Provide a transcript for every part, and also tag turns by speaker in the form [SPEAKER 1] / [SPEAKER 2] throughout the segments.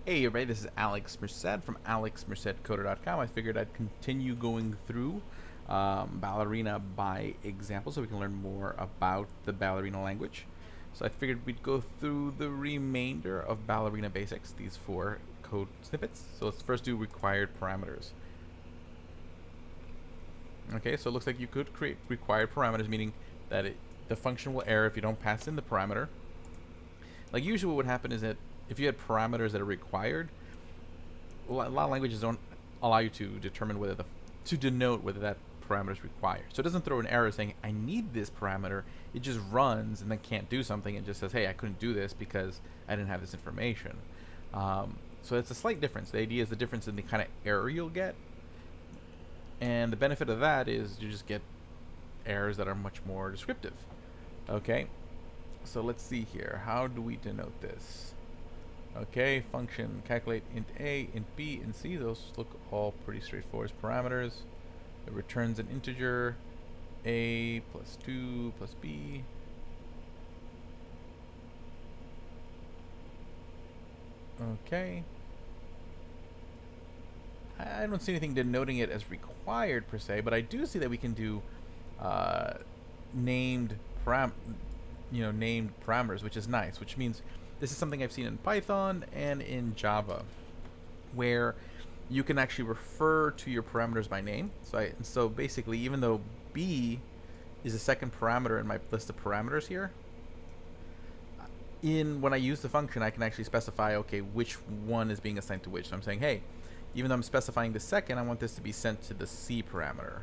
[SPEAKER 1] Hey everybody, this is Alex Merced from alexmercedcoder.com. I figured I'd continue going through Ballerina by example so we can learn more about the Ballerina language. So I figured we'd go through the remainder of Ballerina basics, these 4 code snippets. So let's first do required parameters. Okay, so it looks like you could create required parameters, meaning that the function will error if you don't pass in the parameter. Like usually what would happen is that if you had parameters that are required, a lot of languages don't allow you to determine whether to denote whether that parameter is required. So it doesn't throw an error saying I need this parameter. It just runs and then can't do something and just says, hey, I couldn't do this because I didn't have this information. So it's a slight difference. The idea is the difference in the kind of error you'll get, and the benefit of that is you just get errors that are much more descriptive. Okay, so let's see here. How do we denote this? Okay, function calculate int a, int b, and c. Those look all pretty straightforward as parameters. It returns an integer, a plus 2 plus b. Okay. I don't see anything denoting it as required per se, but I do see that we can do named named parameters, which is nice. Which means this is something I've seen in Python and in Java, where you can actually refer to your parameters by name. So basically, even though b is the second parameter in my list of parameters here, when I use the function, I can actually specify, okay, which one is being assigned to which. So I'm saying, hey, even though I'm specifying the second, I want this to be sent to the C parameter.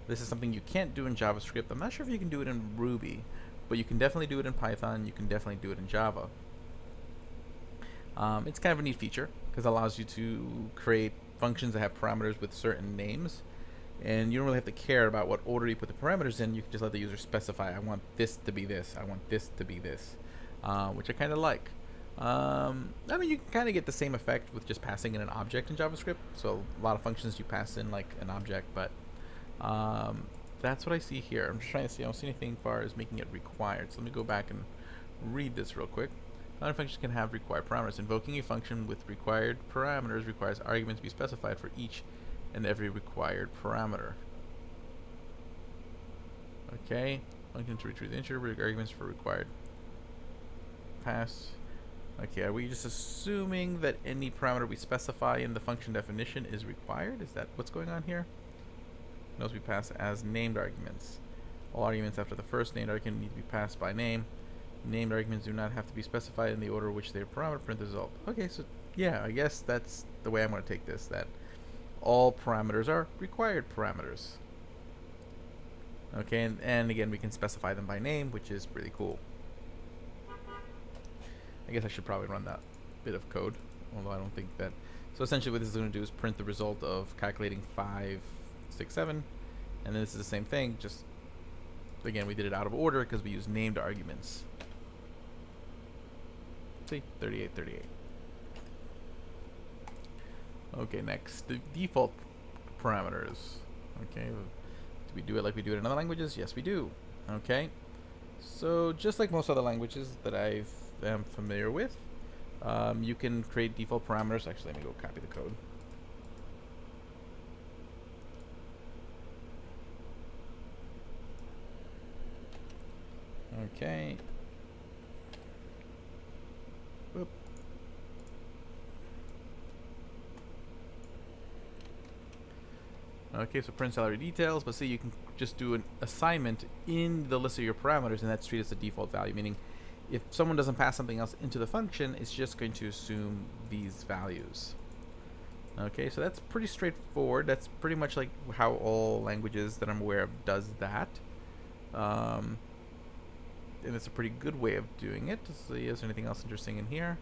[SPEAKER 1] This is something you can't do in JavaScript. I'm not sure if you can do it in Ruby, but you can definitely do it in Python. You can definitely do it in Java. It's kind of a neat feature because it allows you to create functions that have parameters with certain names, and you don't really have to care about what order you put the parameters in. You can just let the user specify, I want this to be this, I want this to be this, which I kind of like. I mean, you can kind of get the same effect with just passing in an object in JavaScript. So a lot of functions you pass in like an object, but that's what I see here. I'm just trying to see. I don't see anything as far as making it required. So let me go back and read this real quick. Another function can have required parameters. Invoking a function with required parameters requires arguments to be specified for each and every required parameter. Okay, function to retrieve the integer arguments for required pass. Okay, are we just assuming that any parameter we specify in the function definition is required? Is that what's going on here? Notice we pass as named arguments. All arguments after the first named argument need to be passed by name. Named arguments do not have to be specified in the order in which their parameter print the result. Okay, so yeah, I guess that's the way I'm going to take this, that all parameters are required parameters. Okay, and again, we can specify them by name, which is really cool. I guess I should probably run that bit of code, although I don't think that. So essentially what this is going to do is print the result of calculating 5, 6, 7, and then this is the same thing, just again we did it out of order because we used named arguments. See, 38, 38. Okay, next, the default parameters. Okay, do we do it like we do it in other languages? Yes, we do. Okay, so just like most other languages that I am familiar with, you can create default parameters. Actually, let me go copy the code. Okay. Whoop. Okay, so print salary details, but see, you can just do an assignment in the list of your parameters, and that's treated as the default value, meaning if someone doesn't pass something else into the function, it's just going to assume these values. Okay, so that's pretty straightforward. That's pretty much like how all languages that I'm aware of does that. And it's a pretty good way of doing it. So is there anything else interesting in here?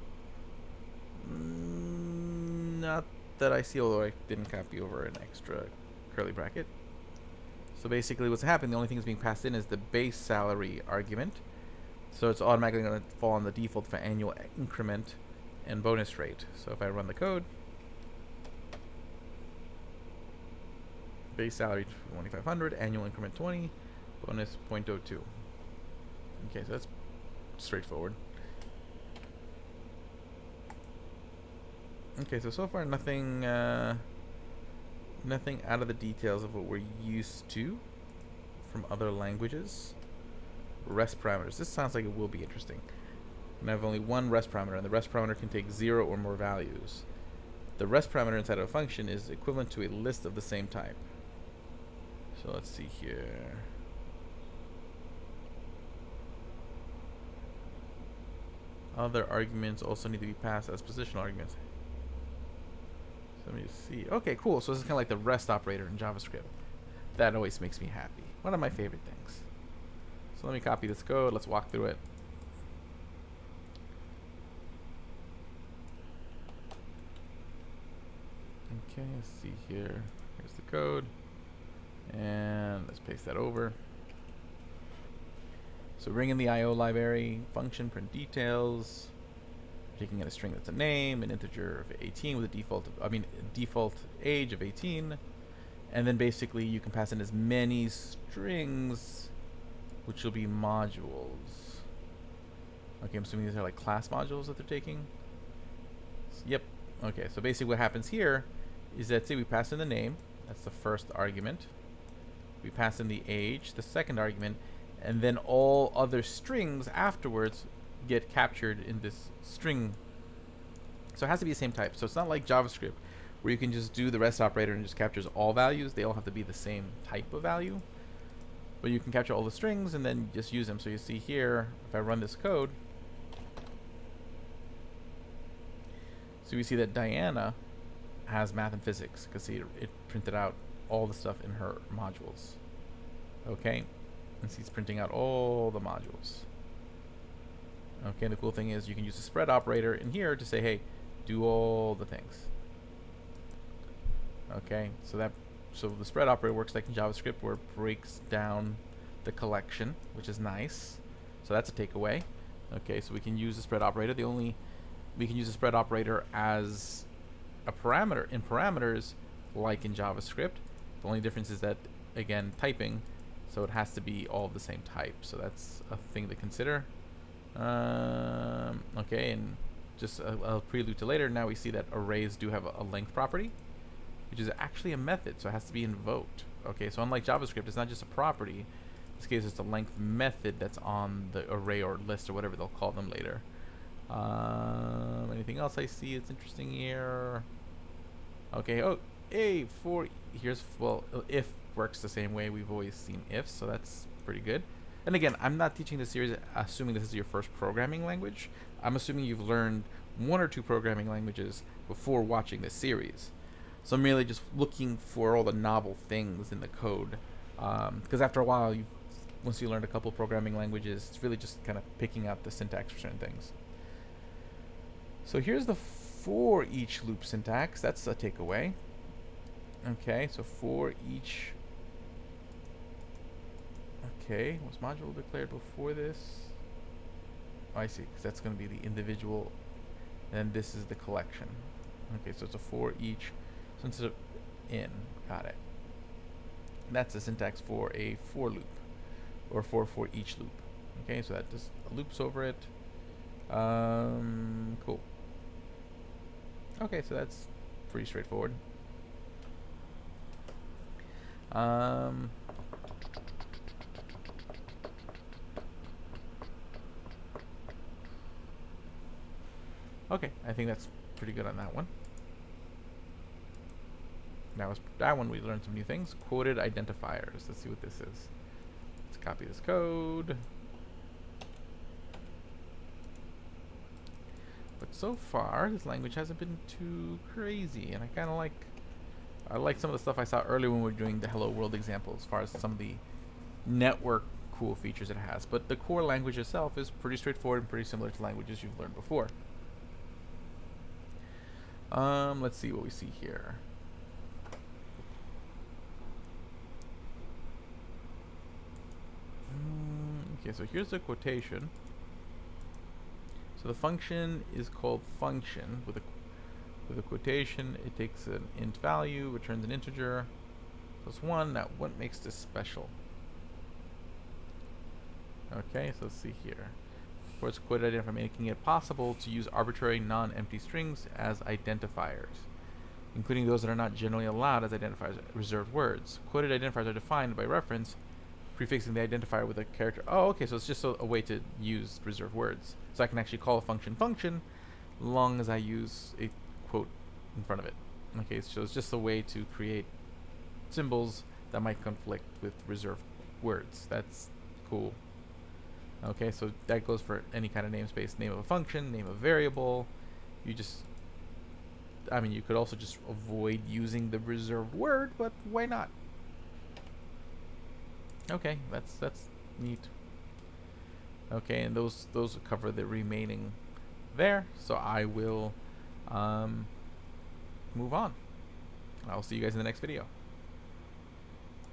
[SPEAKER 1] Not that I see, although I didn't copy over an extra curly bracket. So basically what's happening, the only thing that's being passed in is the base salary argument. So it's automatically going to fall on the default for annual increment and bonus rate. So if I run the code, base salary 2,500, annual increment 20, bonus 0.02. Okay, so that's straightforward. Okay, so far nothing, nothing out of the details of what we're used to from other languages. Rest parameters. This sounds like it will be interesting. And I have only one rest parameter, and the rest parameter can take 0 or more values. The rest parameter inside of a function is equivalent to a list of the same type. So let's see here. Other arguments also need to be passed as positional arguments. So let me see. Okay, cool. So this is kind of like the rest operator in JavaScript. That always makes me happy. One of my favorite things. So let me copy this code. Let's walk through it. Okay, let's see here. Here's the code. And let's paste that over. So bring in the IO library, function, print details. Taking in a string that's a name, an integer of 18 with a default age of 18. And then basically you can pass in as many strings, which will be modules. Okay, I'm assuming these are like class modules that they're taking. Yep. Okay, so basically what happens here is that, say we pass in the name, that's the first argument. We pass in the age, the second argument, and then all other strings afterwards get captured in this string. So it has to be the same type. So it's not like JavaScript where you can just do the rest operator and it just captures all values. They all have to be the same type of value. But you can capture all the strings and then just use them. So you see here, if I run this code, so we see that Diana has math and physics because see it printed out all the stuff in her modules. Okay, and see it's printing out all the modules. Okay, and the cool thing is you can use the spread operator in here to say, hey, do all the things. Okay, so the spread operator works like in JavaScript where it breaks down the collection, which is nice. So that's a takeaway. Okay, so we can use the spread operator. We can use the spread operator as a parameter in parameters like in JavaScript. The only difference is that, again, typing, so it has to be all of the same type. So that's a thing to consider. Okay, and just a prelude to later, now we see that arrays do have a length property, which is actually a method, so it has to be invoked. Okay, so unlike JavaScript, it's not just a property. In this case, it's a length method that's on the array or list or whatever they'll call them later. Anything else I see that's interesting here? Okay, oh, hey, if works the same way we've always seen if, so that's pretty good. And again, I'm not teaching this series assuming this is your first programming language. I'm assuming you've learned one or two programming languages before watching this series. So I'm really just looking for all the novel things in the code. Because after a while, once you learn a couple programming languages, it's really just kind of picking out the syntax for certain things. So here's the for each loop syntax. That's a takeaway. Okay, so for each. Okay, was module declared before this? Oh, I see, because that's going to be the individual, and this is the collection. Okay, so it's a for each. So instead of in, got it. That's the syntax for a for loop, or for each loop. Okay, so that just loops over it. Cool. Okay, so that's pretty straightforward. Okay, I think that's pretty good on that one. That one we learned some new things. Quoted identifiers. Let's see what this is. Let's copy this code. But so far, this language hasn't been too crazy, and I like some of the stuff I saw earlier when we were doing the Hello World example, as far as some of the network cool features it has. But the core language itself is pretty straightforward and pretty similar to languages you've learned before. Let's see what we see here. Okay, so here's the quotation. So the function is called function with a quotation. It takes an int value, returns an integer plus 1. Now, what makes this special? Okay, so let's see here. for its quoted identifier, making it possible to use arbitrary non-empty strings as identifiers, including those that are not generally allowed as identifiers, reserved words. Quoted identifiers are defined by reference, prefixing the identifier with a character. Oh, okay, so it's just a way to use reserved words. So I can actually call a function, long as I use a quote in front of it. Okay, so it's just a way to create symbols that might conflict with reserved words. That's cool. Okay, so that goes for any kind of namespace. Name of a function, name of a variable. You just, I mean, you could also just avoid using the reserved word, but why not? Okay, that's neat. Okay, and those cover the remaining there. So I will move on. I'll see you guys in the next video.